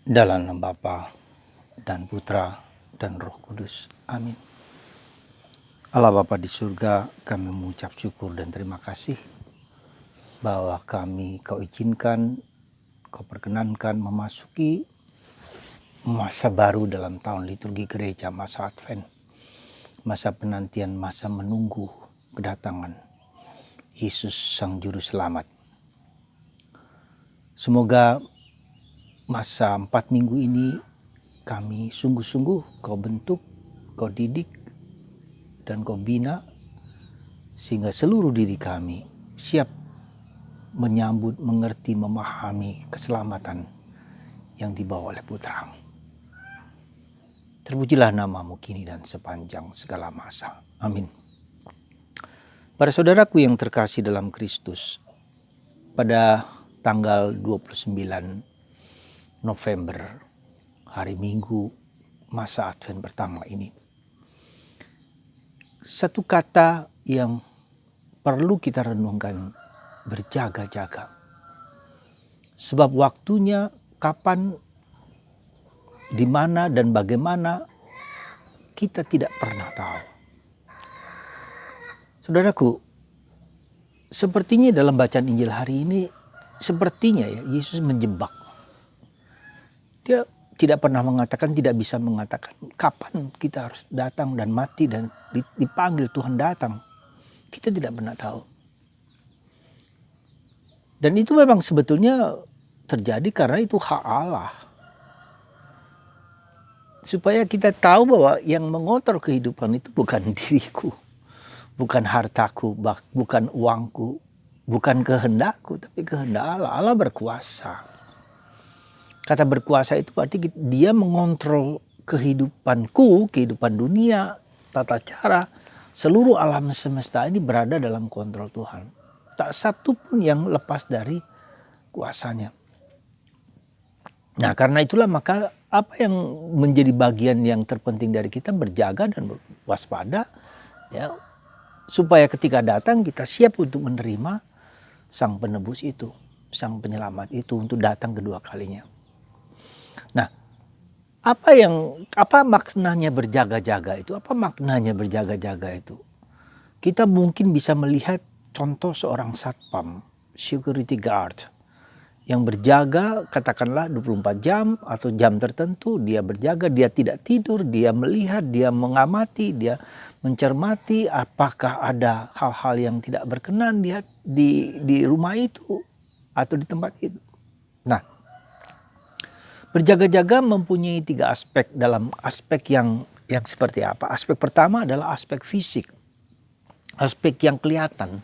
Dalam nama Bapa dan Putra dan Roh Kudus. Amin. Allah Bapa di surga, kami mengucap syukur dan terima kasih bahwa Kau izinkan, Kau perkenankan memasuki masa baru dalam tahun liturgi gereja, masa Advent, masa penantian, masa menunggu kedatangan Yesus Sang Juru Selamat. Semoga masa 4 minggu ini kami sungguh-sungguh Kau bentuk, Kau didik, dan Kau bina sehingga seluruh diri kami siap menyambut, mengerti, memahami keselamatan yang dibawa oleh Putra. Terpujilah namamu kini dan sepanjang segala masa. Amin. Para saudaraku yang terkasih dalam Kristus, pada tanggal 29 November, hari Minggu, masa Advent pertama ini, satu kata yang perlu kita renungkan, berjaga-jaga. Sebab waktunya kapan, di mana dan bagaimana kita tidak pernah tahu. Saudaraku, sepertinya dalam bacaan Injil hari ini, sepertinya ya Yesus menjebak. Dia tidak pernah mengatakan, tidak bisa mengatakan kapan kita harus datang dan mati dan dipanggil Tuhan datang. Kita tidak pernah tahu. Dan itu memang sebetulnya terjadi karena itu hak Allah. Supaya kita tahu bahwa yang mengotor kehidupan itu bukan diriku, bukan hartaku, bukan uangku, bukan kehendakku, tapi kehendak Allah. Allah berkuasa. Kata berkuasa itu berarti dia mengontrol kehidupanku, kehidupan dunia, tata cara, seluruh alam semesta ini berada dalam kontrol Tuhan. Tak satu pun yang lepas dari kuasanya. Nah, karena itulah maka apa yang menjadi bagian yang terpenting dari kita, berjaga dan waspada, ya, supaya ketika datang kita siap untuk menerima Sang Penebus itu, Sang Penyelamat itu untuk datang kedua kalinya. Nah, apa maknanya berjaga-jaga itu? Apa maknanya berjaga-jaga itu? Kita mungkin bisa melihat contoh seorang satpam, security guard, yang berjaga katakanlah 24 jam atau jam tertentu, dia berjaga, dia tidak tidur, dia melihat, dia mengamati, dia mencermati apakah ada hal-hal yang tidak berkenan di rumah itu atau di tempat itu. Nah, berjaga-jaga mempunyai 3 aspek. Dalam aspek yang seperti apa? Aspek pertama adalah aspek fisik, aspek yang kelihatan,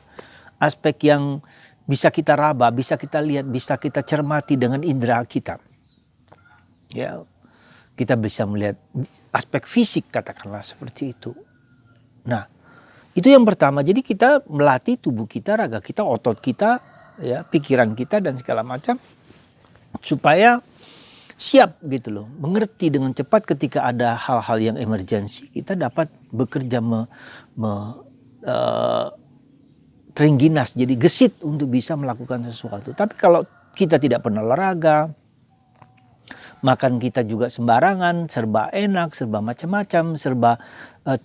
aspek yang bisa kita raba, bisa kita lihat, bisa kita cermati dengan indera kita. Ya, kita bisa melihat aspek fisik, katakanlah seperti itu. Nah, itu yang pertama. Jadi kita melatih tubuh kita, raga kita, otot kita, ya, pikiran kita dan segala macam supaya siap gitu loh, mengerti dengan cepat ketika ada hal-hal yang emergensi, kita dapat bekerja terengginas, jadi gesit untuk bisa melakukan sesuatu. Tapi kalau kita tidak pernah olahraga, makan kita juga sembarangan, serba enak, serba macam-macam, serba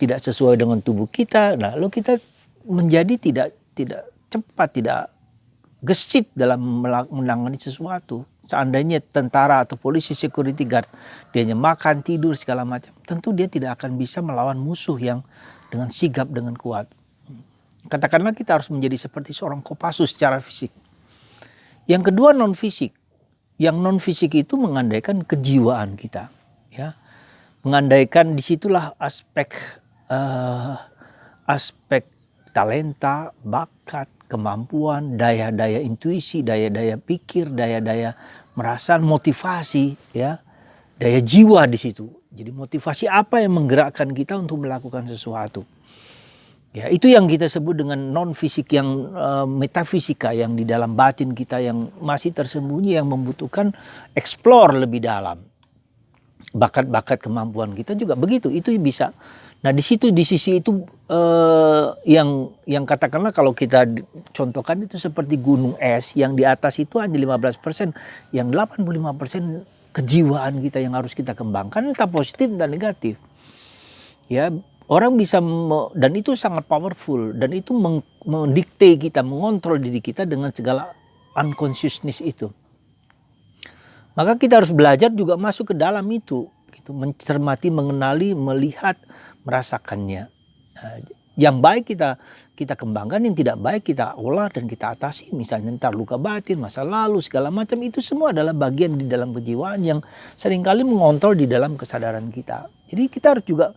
tidak sesuai dengan tubuh kita, lalu kita menjadi tidak cepat, tidak gesit dalam menangani sesuatu. Seandainya tentara atau polisi security guard, dia hanya makan, tidur, segala macam, tentu dia tidak akan bisa melawan musuh yang dengan sigap, dengan kuat. Katakanlah kita harus menjadi seperti seorang Kopassus secara fisik. Yang kedua non fisik. Yang non fisik itu mengandaikan kejiwaan kita, ya, mengandaikan disitulah aspek talenta, bakat, kemampuan, daya-daya intuisi, daya-daya pikir, daya-daya merasa, motivasi, ya, daya jiwa di situ. Jadi motivasi apa yang menggerakkan kita untuk melakukan sesuatu? Ya, itu yang kita sebut dengan non fisik, yang metafisika, yang di dalam batin kita yang masih tersembunyi, yang membutuhkan explore lebih dalam. Bakat-bakat kemampuan kita juga begitu, itu bisa. Nah, di situ, di sisi itu yang katakanlah kalau kita contohkan itu seperti gunung es yang di atas itu hanya 15%, yang 85% kejiwaan kita yang harus kita kembangkan, entah positif dan negatif. Ya, orang bisa dan itu sangat powerful, dan itu mendikte kita, mengontrol diri kita dengan segala unconsciousness itu. Maka kita harus belajar juga masuk ke dalam itu, gitu, mencermati, mengenali, melihat, merasakannya. Yang baik kita kembangkan, yang tidak baik kita olah dan kita atasi. Misalnya entar luka batin, masa lalu, segala macam, itu semua adalah bagian di dalam kejiwaan yang seringkali mengontrol di dalam kesadaran kita. Jadi kita harus juga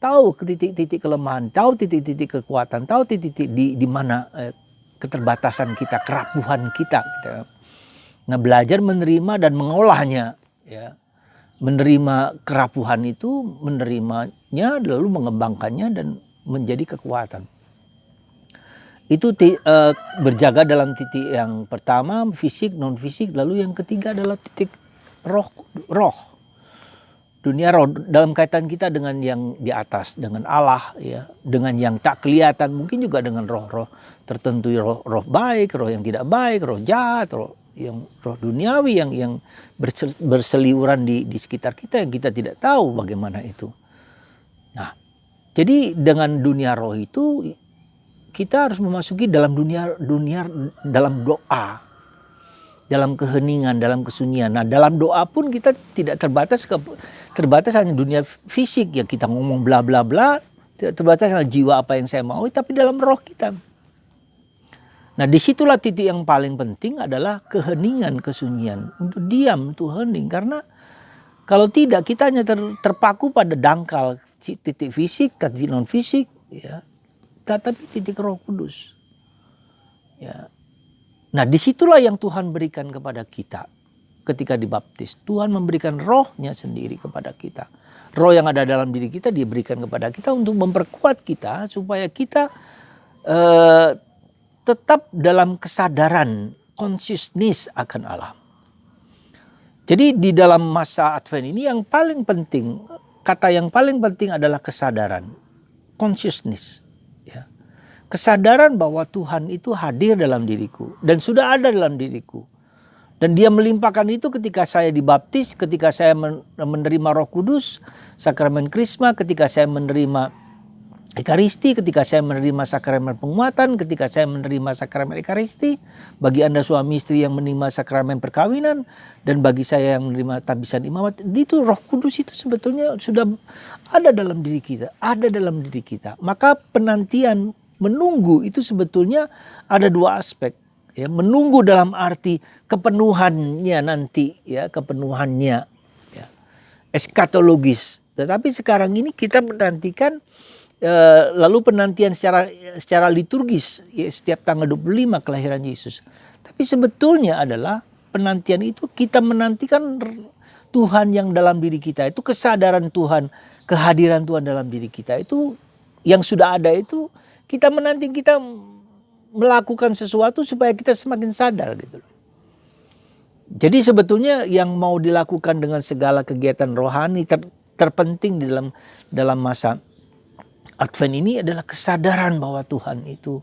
tahu titik-titik kelemahan, tahu titik-titik kekuatan, tahu titik-titik di mana keterbatasan kita, kerapuhan kita. Nah, belajar menerima dan mengolahnya, ya. Menerima kerapuhan itu, menerimanya, lalu mengembangkannya dan menjadi kekuatan. Itu berjaga dalam titik yang pertama, fisik, non fisik, lalu yang ketiga adalah titik roh. Dunia roh dalam kaitan kita dengan yang di atas, dengan Allah, ya, dengan yang tak kelihatan, mungkin juga dengan roh-roh tertentu, roh baik, roh yang tidak baik, roh jahat, roh duniawi yang berseliweran di sekitar kita yang kita tidak tahu bagaimana itu. Nah, jadi dengan dunia roh itu kita harus memasuki dalam dunia dalam doa, dalam keheningan, dalam kesunyian. Nah, dalam doa pun kita tidak terbatas hanya dunia fisik, ya, kita ngomong bla bla bla, tidak terbatas hanya jiwa apa yang saya mau, tapi dalam roh kita. Nah, disitulah titik yang paling penting adalah keheningan, kesunyian, untuk diam, untuk hening. Karena kalau tidak, kita hanya terpaku pada dangkal titik fisik, titik non fisik, ya, tapi titik Roh Kudus. Ya. Nah, disitulah yang Tuhan berikan kepada kita ketika dibaptis. Tuhan memberikan rohnya sendiri kepada kita. Roh yang ada dalam diri kita diberikan kepada kita untuk memperkuat kita supaya kita tetap dalam kesadaran, consciousness akan Allah. Jadi di dalam masa Advent ini yang paling penting, kata yang paling penting adalah kesadaran, consciousness. Ya. Kesadaran bahwa Tuhan itu hadir dalam diriku dan sudah ada dalam diriku. Dan dia melimpahkan itu ketika saya dibaptis, ketika saya menerima Roh Kudus, sakramen Krisma, ketika saya menerima Ekaristi, ketika saya menerima sakramen penguatan, ketika saya menerima sakramen Ekaristi, bagi Anda suami istri yang menerima sakramen perkawinan, dan bagi saya yang menerima tabisan imamat, itu Roh Kudus itu sebetulnya sudah ada dalam diri kita, ada dalam diri kita. Maka penantian menunggu itu sebetulnya ada dua aspek. Ya, menunggu dalam arti kepenuhannya nanti, ya, kepenuhannya, ya, eskatologis. Tetapi sekarang ini kita menantikan lalu penantian secara liturgis, ya, setiap tanggal 25 kelahiran Yesus. Tapi sebetulnya adalah penantian itu kita menantikan Tuhan yang dalam diri kita, itu kesadaran Tuhan, kehadiran Tuhan dalam diri kita itu yang sudah ada, itu kita menanti, kita melakukan sesuatu supaya kita semakin sadar gitu. Jadi sebetulnya yang mau dilakukan dengan segala kegiatan rohani terpenting di dalam masa Advent ini adalah kesadaran bahwa Tuhan itu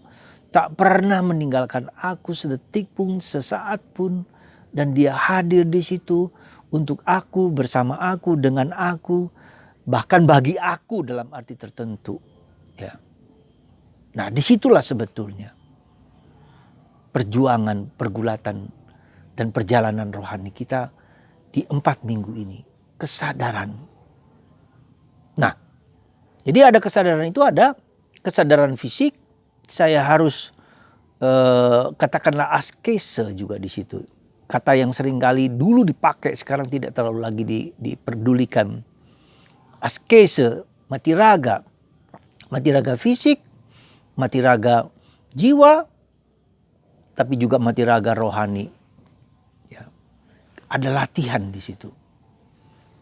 tak pernah meninggalkan aku sedetik pun, sesaat pun, dan Dia hadir di situ untuk aku, bersama aku, dengan aku, bahkan bagi aku dalam arti tertentu. Ya. Nah, disitulah sebetulnya perjuangan, pergulatan, dan perjalanan rohani kita di 4 minggu ini. Kesadaran. Nah, jadi ada kesadaran itu, ada kesadaran fisik. Saya harus katakanlah askese juga di situ. Kata yang seringkali dulu dipakai, sekarang tidak terlalu lagi diperdulikan. Askese, mati raga fisik, mati raga jiwa, tapi juga mati raga rohani. Ya. Ada latihan di situ.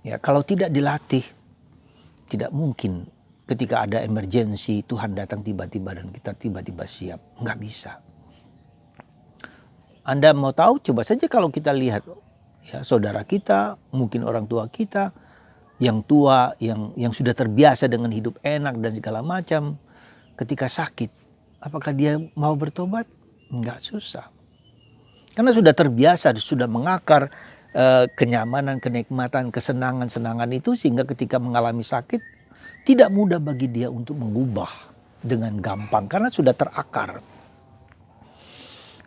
Ya, kalau tidak dilatih, tidak mungkin. Ketika ada emergensi, Tuhan datang tiba-tiba dan kita tiba-tiba siap. Nggak bisa. Anda mau tahu, coba saja kalau kita lihat, ya, saudara kita, mungkin orang tua kita, yang tua, yang sudah terbiasa dengan hidup enak dan segala macam, ketika sakit, apakah dia mau bertobat? Nggak, susah. Karena sudah terbiasa, sudah mengakar kenyamanan, kenikmatan, kesenangan-senangan itu, sehingga ketika mengalami sakit tidak mudah bagi dia untuk mengubah dengan gampang karena sudah terakar.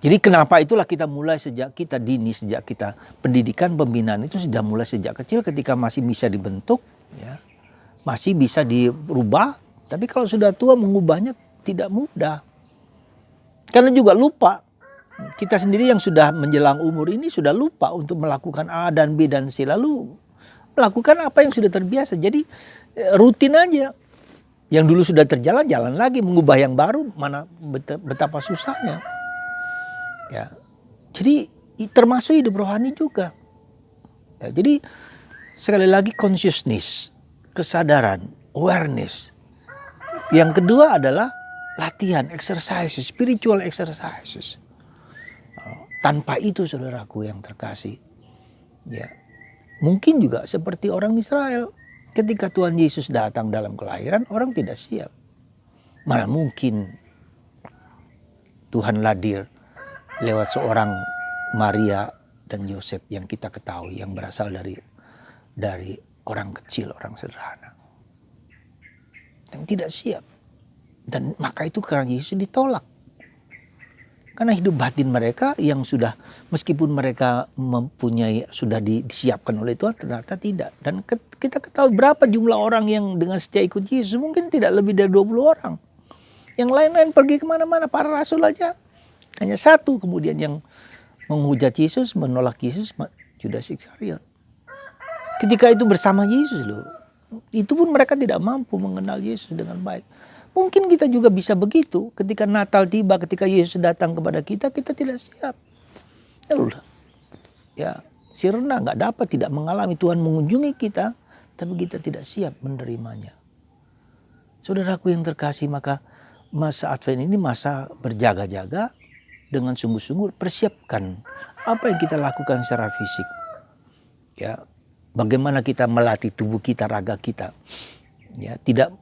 Jadi kenapa itulah kita mulai sejak kita dini, sejak kita pendidikan pembinaan itu sudah mulai sejak kecil, ketika masih bisa dibentuk, ya, masih bisa dirubah. Tapi kalau sudah tua mengubahnya tidak mudah. Karena juga lupa. Kita sendiri yang sudah menjelang umur ini sudah lupa untuk melakukan A dan B dan C. Lalu melakukan apa yang sudah terbiasa. Jadi rutin aja. Yang dulu sudah terjalan, jalan lagi. Mengubah yang baru, mana betapa susahnya. Ya, jadi termasuk hidup rohani juga. Ya, jadi sekali lagi consciousness, kesadaran, awareness. Yang kedua adalah latihan, exercises, spiritual exercises. Tanpa itu, saudaraku yang terkasih, ya mungkin juga seperti orang Israel. Ketika Tuhan Yesus datang dalam kelahiran, orang tidak siap. Mana mungkin Tuhan hadir lewat seorang Maria dan Yosef yang kita ketahui, yang berasal dari orang kecil, orang sederhana, yang tidak siap. Dan maka itu karena Yesus ditolak. Karena hidup batin mereka yang sudah, meskipun mereka mempunyai, sudah disiapkan oleh Tuhan, ternyata tidak. Dan kita ketahui berapa jumlah orang yang dengan setia ikut Yesus, mungkin tidak lebih dari 20 orang. Yang lain-lain pergi kemana-mana, para rasul aja. Hanya satu kemudian yang menghujat Yesus, menolak Yesus, Judas Iskariot. Ketika itu bersama Yesus loh. Itu pun mereka tidak mampu mengenal Yesus dengan baik. Mungkin kita juga bisa begitu. Ketika Natal tiba, ketika Yesus datang kepada kita, kita tidak siap. Ya, sirna nggak dapat, tidak mengalami Tuhan mengunjungi kita, tapi kita tidak siap menerimanya. Saudaraku yang terkasih, maka masa Advent ini masa berjaga-jaga dengan sungguh-sungguh, persiapkan apa yang kita lakukan secara fisik. Ya, bagaimana kita melatih tubuh kita, raga kita. Ya, tidak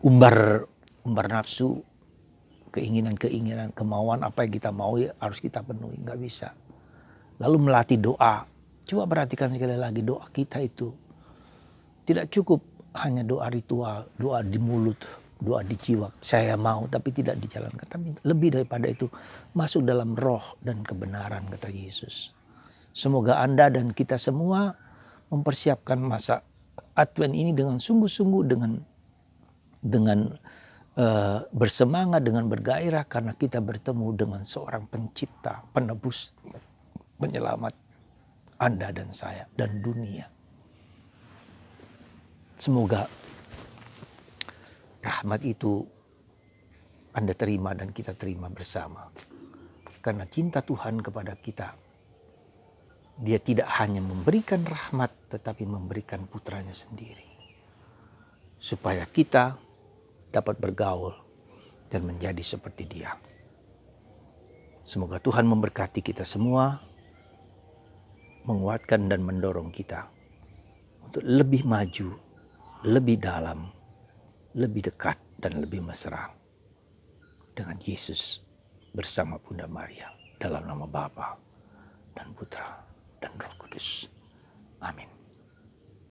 umbar nafsu, keinginan-keinginan, kemauan apa yang kita mau ya harus kita penuhi, nggak bisa. Lalu melatih doa. Coba perhatikan sekali lagi, doa kita itu tidak cukup hanya doa ritual, doa di mulut, doa di jiwa, saya mau, tapi tidak dijalankan. Tapi lebih daripada itu, masuk dalam roh dan kebenaran, kata Yesus. Semoga Anda dan kita semua mempersiapkan masa Advent ini dengan sungguh-sungguh, dengan bersemangat, dengan bergairah, karena kita bertemu dengan seorang pencipta, penebus, penyelamat Anda dan saya dan dunia. Semoga rahmat itu Anda terima dan kita terima bersama. Karena cinta Tuhan kepada kita, Dia tidak hanya memberikan rahmat, tetapi memberikan putranya sendiri. Supaya kita dapat bergaul dan menjadi seperti Dia. Semoga Tuhan memberkati kita semua, menguatkan dan mendorong kita untuk lebih maju, lebih dalam, lebih dekat dan lebih mesra dengan Yesus bersama Bunda Maria, dalam nama Bapa dan Putra dan Roh Kudus. Amin.